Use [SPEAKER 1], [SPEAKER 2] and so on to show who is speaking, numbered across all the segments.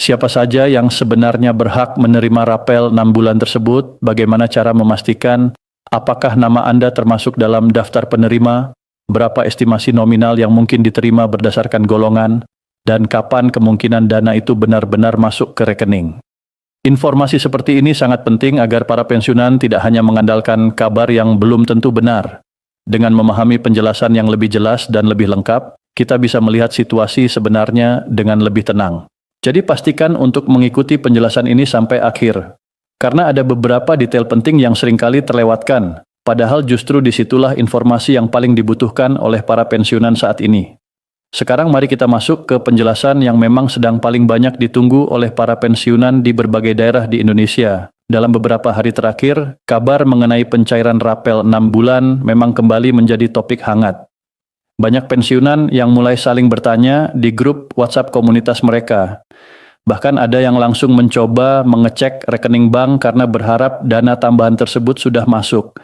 [SPEAKER 1] Siapa saja yang sebenarnya berhak menerima rapel 6 bulan tersebut? Bagaimana cara memastikan apakah nama Anda termasuk dalam daftar penerima? Berapa estimasi nominal yang mungkin diterima berdasarkan golongan? Dan kapan kemungkinan dana itu benar-benar masuk ke rekening? Informasi seperti ini sangat penting agar para pensiunan tidak hanya mengandalkan kabar yang belum tentu benar. Dengan memahami penjelasan yang lebih jelas dan lebih lengkap, kita bisa melihat situasi sebenarnya dengan lebih tenang. Jadi pastikan untuk mengikuti penjelasan ini sampai akhir. Karena ada beberapa detail penting yang seringkali terlewatkan, padahal justru disitulah informasi yang paling dibutuhkan oleh para pensiunan saat ini. Sekarang mari kita masuk ke penjelasan yang memang sedang paling banyak ditunggu oleh para pensiunan di berbagai daerah di Indonesia. Dalam beberapa hari terakhir, kabar mengenai pencairan rapel 6 bulan memang kembali menjadi topik hangat. Banyak pensiunan yang mulai saling bertanya di grup WhatsApp komunitas mereka. Bahkan ada yang langsung mencoba mengecek rekening bank karena berharap dana tambahan tersebut sudah masuk.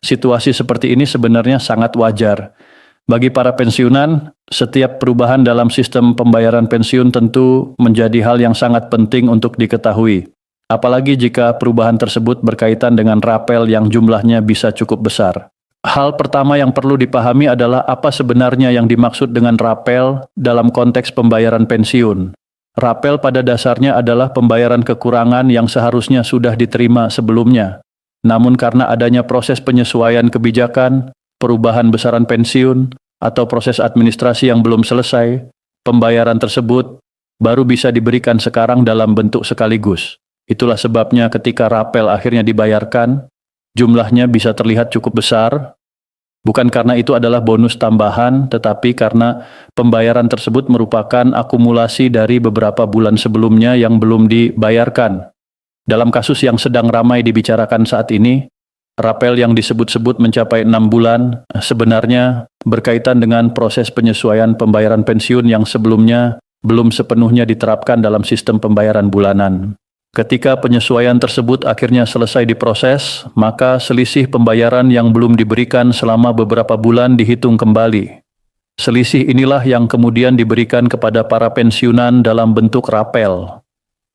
[SPEAKER 1] Situasi seperti ini sebenarnya sangat wajar. Bagi para pensiunan, setiap perubahan dalam sistem pembayaran pensiun tentu menjadi hal yang sangat penting untuk diketahui. Apalagi jika perubahan tersebut berkaitan dengan rapel yang jumlahnya bisa cukup besar. Hal pertama yang perlu dipahami adalah apa sebenarnya yang dimaksud dengan rapel dalam konteks pembayaran pensiun. Rapel pada dasarnya adalah pembayaran kekurangan yang seharusnya sudah diterima sebelumnya. Namun karena adanya proses penyesuaian kebijakan, perubahan besaran pensiun, atau proses administrasi yang belum selesai, pembayaran tersebut baru bisa diberikan sekarang dalam bentuk sekaligus. Itulah sebabnya ketika rapel akhirnya dibayarkan, jumlahnya bisa terlihat cukup besar, bukan karena itu adalah bonus tambahan, tetapi karena pembayaran tersebut merupakan akumulasi dari beberapa bulan sebelumnya yang belum dibayarkan. Dalam kasus yang sedang ramai dibicarakan saat ini, rapel yang disebut-sebut mencapai 6 bulan sebenarnya berkaitan dengan proses penyesuaian pembayaran pensiun yang sebelumnya belum sepenuhnya diterapkan dalam sistem pembayaran bulanan. Ketika penyesuaian tersebut akhirnya selesai diproses, maka selisih pembayaran yang belum diberikan selama beberapa bulan dihitung kembali. Selisih inilah yang kemudian diberikan kepada para pensiunan dalam bentuk rapel.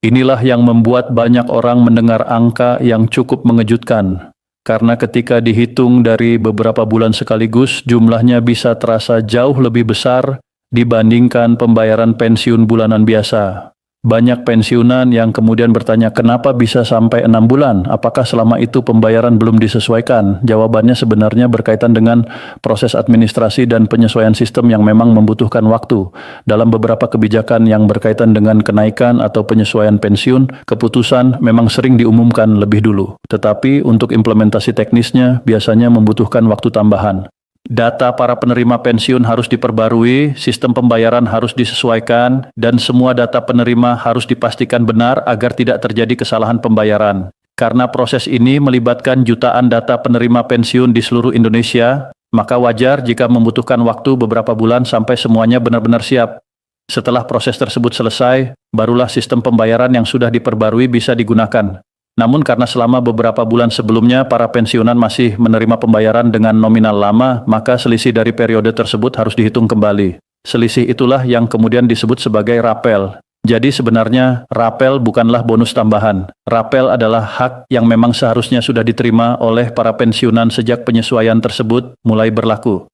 [SPEAKER 1] Inilah yang membuat banyak orang mendengar angka yang cukup mengejutkan, karena ketika dihitung dari beberapa bulan sekaligus, jumlahnya bisa terasa jauh lebih besar dibandingkan pembayaran pensiun bulanan biasa. Banyak pensiunan yang kemudian bertanya, kenapa bisa sampai 6 bulan? Apakah selama itu pembayaran belum disesuaikan? Jawabannya sebenarnya berkaitan dengan proses administrasi dan penyesuaian sistem yang memang membutuhkan waktu. Dalam beberapa kebijakan yang berkaitan dengan kenaikan atau penyesuaian pensiun, keputusan memang sering diumumkan lebih dulu. Tetapi untuk implementasi teknisnya biasanya membutuhkan waktu tambahan. Data para penerima pensiun harus diperbarui, sistem pembayaran harus disesuaikan, dan semua data penerima harus dipastikan benar agar tidak terjadi kesalahan pembayaran. Karena proses ini melibatkan jutaan data penerima pensiun di seluruh Indonesia, maka wajar jika membutuhkan waktu beberapa bulan sampai semuanya benar-benar siap. Setelah proses tersebut selesai, barulah sistem pembayaran yang sudah diperbarui bisa digunakan. Namun karena selama beberapa bulan sebelumnya para pensiunan masih menerima pembayaran dengan nominal lama, maka selisih dari periode tersebut harus dihitung kembali. Selisih itulah yang kemudian disebut sebagai rapel. Jadi sebenarnya rapel bukanlah bonus tambahan. Rapel adalah hak yang memang seharusnya sudah diterima oleh para pensiunan sejak penyesuaian tersebut mulai berlaku.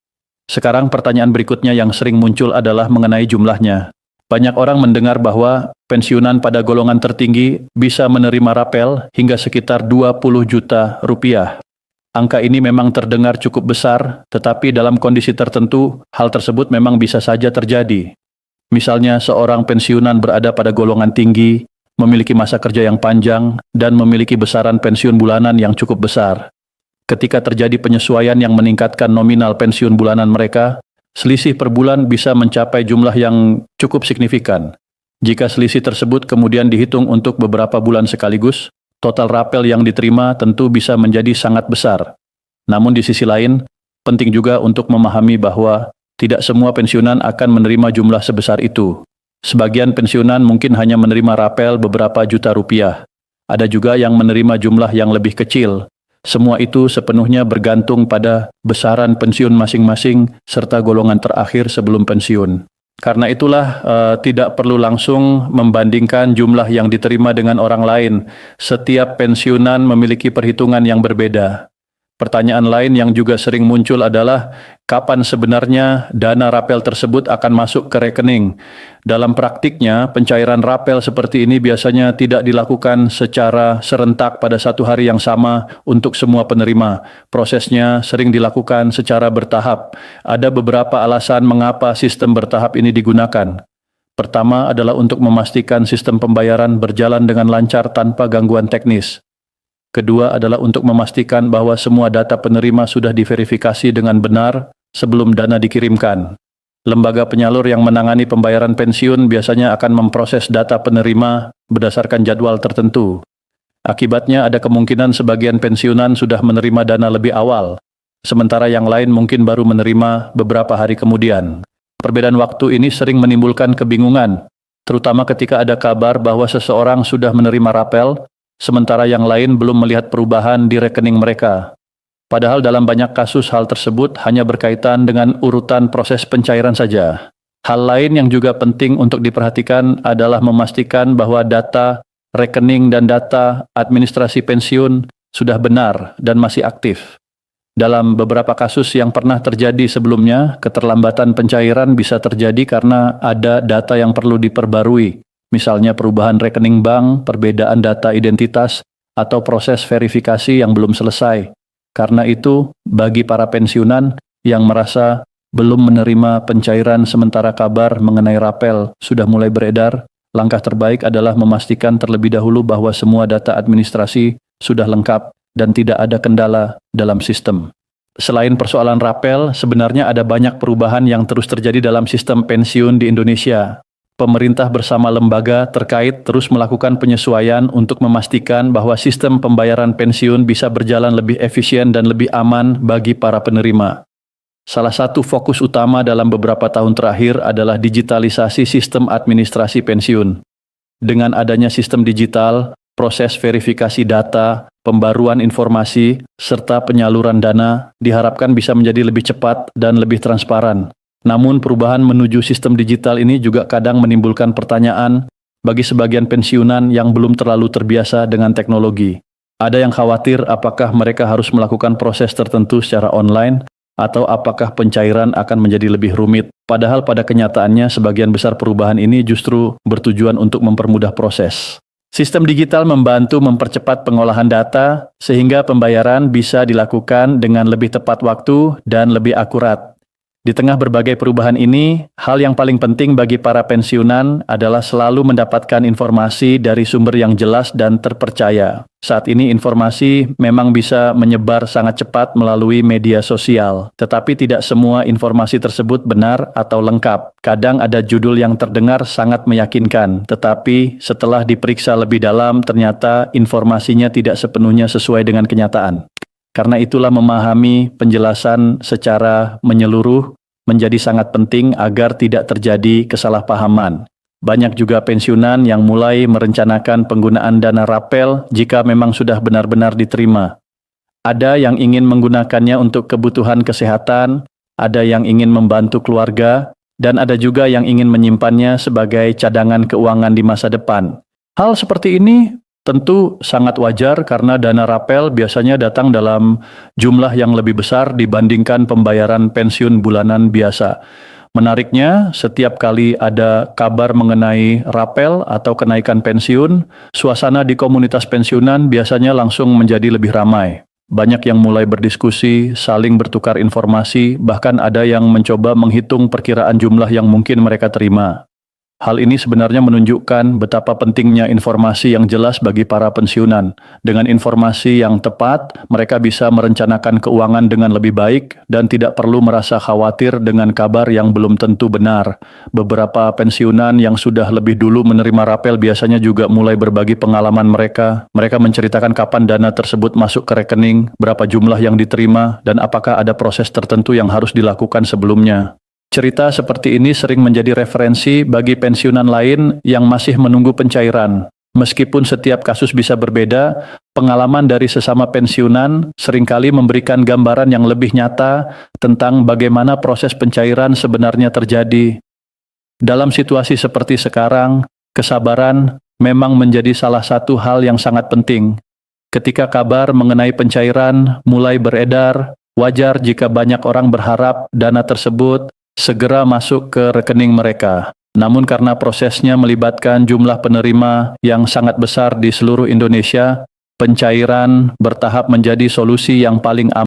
[SPEAKER 1] Sekarang pertanyaan berikutnya yang sering muncul adalah mengenai jumlahnya. Banyak orang mendengar bahwa pensiunan pada golongan tertinggi bisa menerima rapel hingga sekitar 20 juta rupiah. Angka ini memang terdengar cukup besar, tetapi dalam kondisi tertentu, hal tersebut memang bisa saja terjadi. Misalnya seorang pensiunan berada pada golongan tinggi, memiliki masa kerja yang panjang, dan memiliki besaran pensiun bulanan yang cukup besar. Ketika terjadi penyesuaian yang meningkatkan nominal pensiun bulanan mereka, selisih per bulan bisa mencapai jumlah yang cukup signifikan. Jika selisih tersebut kemudian dihitung untuk beberapa bulan sekaligus, total rapel yang diterima tentu bisa menjadi sangat besar. Namun di sisi lain, penting juga untuk memahami bahwa tidak semua pensiunan akan menerima jumlah sebesar itu. Sebagian pensiunan mungkin hanya menerima rapel beberapa juta rupiah. Ada juga yang menerima jumlah yang lebih kecil. Semua itu sepenuhnya bergantung pada besaran pensiun masing-masing serta golongan terakhir sebelum pensiun. Karena itulah tidak perlu langsung membandingkan jumlah yang diterima dengan orang lain. Setiap pensiunan memiliki perhitungan yang berbeda. Pertanyaan lain yang juga sering muncul adalah kapan sebenarnya dana rapel tersebut akan masuk ke rekening. Dalam praktiknya, pencairan rapel seperti ini biasanya tidak dilakukan secara serentak pada satu hari yang sama untuk semua penerima. Prosesnya sering dilakukan secara bertahap. Ada beberapa alasan mengapa sistem bertahap ini digunakan. Pertama adalah untuk memastikan sistem pembayaran berjalan dengan lancar tanpa gangguan teknis. Kedua adalah untuk memastikan bahwa semua data penerima sudah diverifikasi dengan benar sebelum dana dikirimkan. Lembaga penyalur yang menangani pembayaran pensiun biasanya akan memproses data penerima berdasarkan jadwal tertentu. Akibatnya ada kemungkinan sebagian pensiunan sudah menerima dana lebih awal, sementara yang lain mungkin baru menerima beberapa hari kemudian. Perbedaan waktu ini sering menimbulkan kebingungan, terutama ketika ada kabar bahwa seseorang sudah menerima rapel, sementara yang lain belum melihat perubahan di rekening mereka. Padahal dalam banyak kasus hal tersebut hanya berkaitan dengan urutan proses pencairan saja. Hal lain yang juga penting untuk diperhatikan adalah memastikan bahwa data rekening dan data administrasi pensiun sudah benar dan masih aktif. Dalam beberapa kasus yang pernah terjadi sebelumnya, keterlambatan pencairan bisa terjadi karena ada data yang perlu diperbarui. Misalnya perubahan rekening bank, perbedaan data identitas, atau proses verifikasi yang belum selesai. Karena itu, bagi para pensiunan yang merasa belum menerima pencairan sementara kabar mengenai rapel sudah mulai beredar, langkah terbaik adalah memastikan terlebih dahulu bahwa semua data administrasi sudah lengkap dan tidak ada kendala dalam sistem. Selain persoalan rapel, sebenarnya ada banyak perubahan yang terus terjadi dalam sistem pensiun di Indonesia. Pemerintah bersama lembaga terkait terus melakukan penyesuaian untuk memastikan bahwa sistem pembayaran pensiun bisa berjalan lebih efisien dan lebih aman bagi para penerima. Salah satu fokus utama dalam beberapa tahun terakhir adalah digitalisasi sistem administrasi pensiun. Dengan adanya sistem digital, proses verifikasi data, pembaruan informasi, serta penyaluran dana diharapkan bisa menjadi lebih cepat dan lebih transparan. Namun perubahan menuju sistem digital ini juga kadang menimbulkan pertanyaan bagi sebagian pensiunan yang belum terlalu terbiasa dengan teknologi. Ada yang khawatir apakah mereka harus melakukan proses tertentu secara online atau apakah pencairan akan menjadi lebih rumit. Padahal pada kenyataannya sebagian besar perubahan ini justru bertujuan untuk mempermudah proses. Sistem digital membantu mempercepat pengolahan data sehingga pembayaran bisa dilakukan dengan lebih tepat waktu dan lebih akurat. Di tengah berbagai perubahan ini, hal yang paling penting bagi para pensiunan adalah selalu mendapatkan informasi dari sumber yang jelas dan terpercaya. Saat ini informasi memang bisa menyebar sangat cepat melalui media sosial, tetapi tidak semua informasi tersebut benar atau lengkap. Kadang ada judul yang terdengar sangat meyakinkan, tetapi setelah diperiksa lebih dalam ternyata informasinya tidak sepenuhnya sesuai dengan kenyataan. Karena itulah memahami penjelasan secara menyeluruh menjadi sangat penting agar tidak terjadi kesalahpahaman. Banyak juga pensiunan yang mulai merencanakan penggunaan dana rapel jika memang sudah benar-benar diterima. Ada yang ingin menggunakannya untuk kebutuhan kesehatan, ada yang ingin membantu keluarga, dan ada juga yang ingin menyimpannya sebagai cadangan keuangan di masa depan. Hal seperti ini tentu sangat wajar karena dana rapel biasanya datang dalam jumlah yang lebih besar dibandingkan pembayaran pensiun bulanan biasa. Menariknya, setiap kali ada kabar mengenai rapel atau kenaikan pensiun, suasana di komunitas pensiunan biasanya langsung menjadi lebih ramai. Banyak yang mulai berdiskusi, saling bertukar informasi, bahkan ada yang mencoba menghitung perkiraan jumlah yang mungkin mereka terima. Hal ini sebenarnya menunjukkan betapa pentingnya informasi yang jelas bagi para pensiunan. Dengan informasi yang tepat, mereka bisa merencanakan keuangan dengan lebih baik dan tidak perlu merasa khawatir dengan kabar yang belum tentu benar. Beberapa pensiunan yang sudah lebih dulu menerima rapel biasanya juga mulai berbagi pengalaman mereka. Mereka menceritakan kapan dana tersebut masuk ke rekening, berapa jumlah yang diterima, dan apakah ada proses tertentu yang harus dilakukan sebelumnya. Cerita seperti ini sering menjadi referensi bagi pensiunan lain yang masih menunggu pencairan. Meskipun setiap kasus bisa berbeda, pengalaman dari sesama pensiunan seringkali memberikan gambaran yang lebih nyata tentang bagaimana proses pencairan sebenarnya terjadi. Dalam situasi seperti sekarang, kesabaran memang menjadi salah satu hal yang sangat penting. Ketika kabar mengenai pencairan mulai beredar, wajar jika banyak orang berharap dana tersebut segera masuk ke rekening mereka. Namun karena prosesnya melibatkan jumlah penerima yang sangat besar di seluruh Indonesia, pencairan bertahap menjadi solusi yang paling aman.